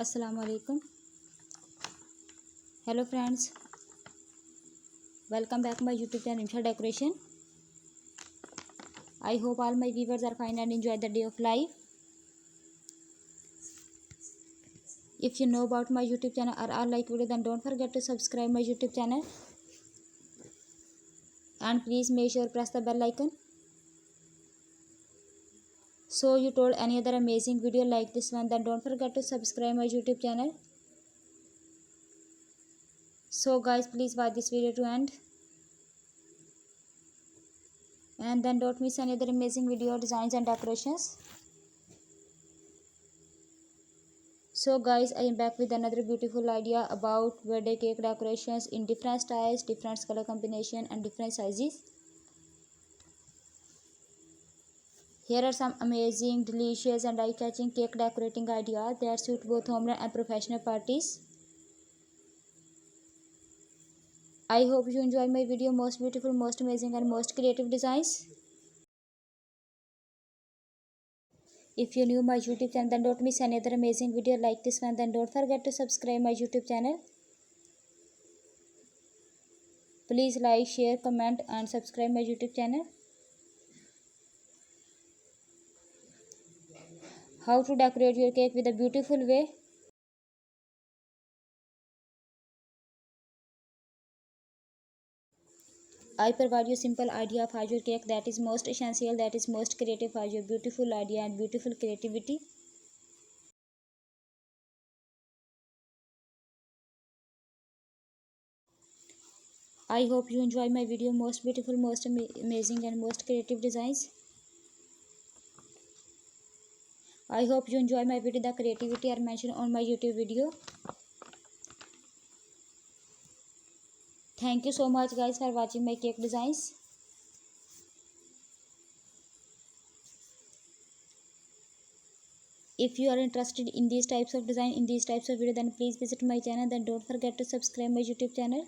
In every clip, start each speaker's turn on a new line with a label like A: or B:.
A: Assalamu alaikum. Hello friends, welcome back my YouTube channel Rimsha Decoration. I hope all my viewers are fine and enjoy the day of life. If you know about my YouTube channel or are like video, then don't forget to subscribe my YouTube channel and please make sure press the bell icon so you told any other amazing video like this one, then don't forget to subscribe my YouTube channel. So guys, please watch this video to end and then don't miss any other amazing video designs and decorations. So guys, I am back with another beautiful idea about birthday cake decorations in different styles, different color combination and different sizes. Here are some amazing, delicious and eye-catching cake decorating ideas that suit both home and professional parties. I hope you enjoy my video. Most beautiful, most amazing and most creative designs. If you new my YouTube channel, then don't miss any other amazing video like this one. Then don't forget to subscribe my YouTube channel. Please like, share, comment and subscribe my YouTube channel. How to decorate your cake with a beautiful way. I provide you simple idea for your cake that is most essential, that is most creative for your beautiful idea and beautiful creativity. I hope you enjoy my video. Most beautiful, most amazing and most creative designs. I hope you enjoy my video. The creativity are mentioned on my YouTube video. Thank you so much guys for watching my cake designs. If you are interested in these types of design, in these types of video, then please visit my channel. Then don't forget to subscribe my YouTube channel.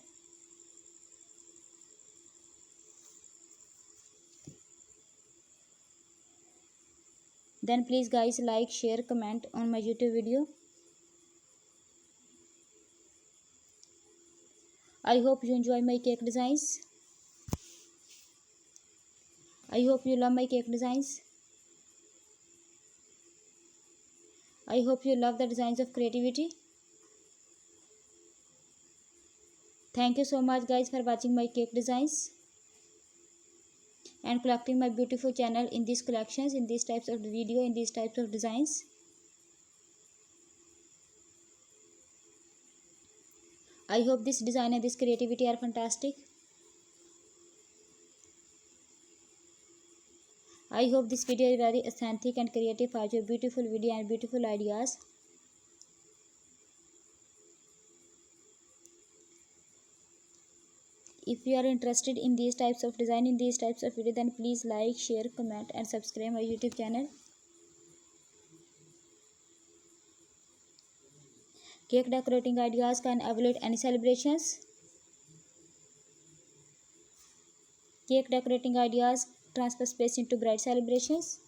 A: Then please guys like, share, comment on my YouTube video. I hope you enjoy my cake designs. I hope you love my cake designs. I hope you love the designs of creativity. Thank you so much guys for watching my cake designs and collecting my beautiful channel in these collections, in these types of video, in these types of designs. I hope this design and this creativity are fantastic. I hope this video is very authentic and creative for your beautiful video and beautiful ideas. If you are interested in these types of design, in these types of video, then please like, share, comment and subscribe my YouTube channel. Cake decorating ideas can evaluate any celebrations. Cake decorating ideas transfer space into bright celebrations.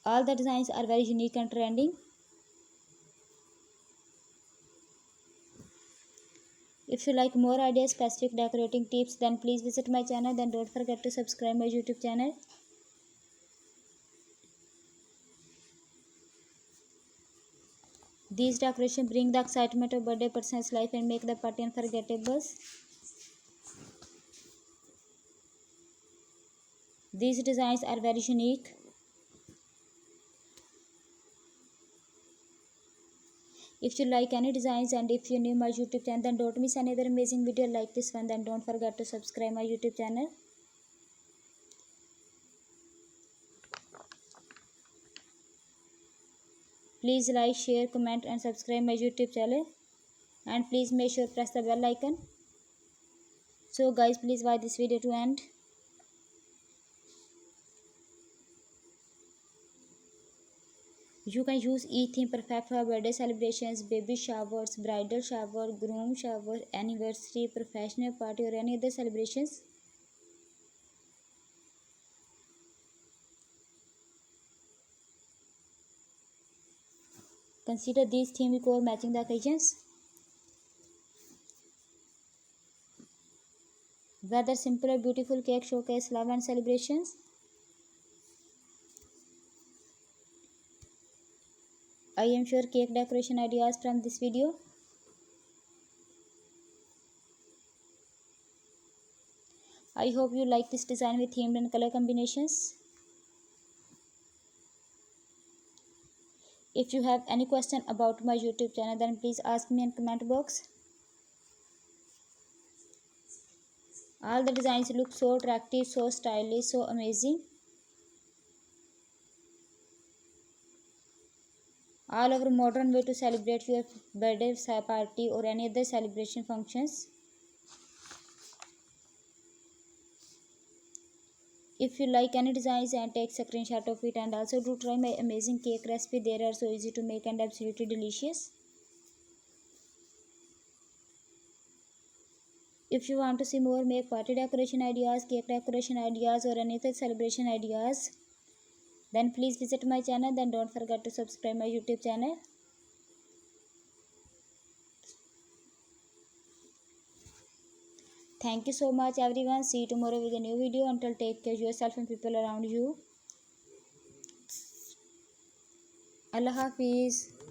A: All the designs are very unique and trending. If you like more ideas, specific decorating tips, then please visit my channel. Then don't forget to subscribe my YouTube channel. These decorations bring the excitement of birthday person's life and make the party unforgettable. These designs are very unique. If you like any designs and if you new my YouTube channel, then don't miss another amazing video like this one. Then don't forget to subscribe my YouTube channel. Please like, share, comment and subscribe my YouTube channel. And please make sure press the bell icon. So guys, please watch this video to end. You can use each theme perfect for birthday celebrations, baby showers, bridal shower, groom shower, anniversary, professional party or any other celebrations. Consider these theme decor matching the occasions. Whether simple or beautiful cake showcase love and celebrations. I am sure cake decoration ideas from this video. I hope you like this design with themed and color combinations. If you have any question about my YouTube channel, then please ask me in comment box. All the designs look so attractive, so stylish, so amazing. All over modern way to celebrate your birthday party or any other celebration functions. If you like any designs, and take a screenshot of it, and also do try my amazing cake recipe. They are so easy to make and absolutely delicious. If you want to see more make party decoration ideas, cake decoration ideas, or any other celebration ideas, then please visit my channel. Then don't forget to subscribe my YouTube channel. Thank you so much everyone. See you tomorrow with a new video. Until take care of yourself and people around you. Allah Hafiz.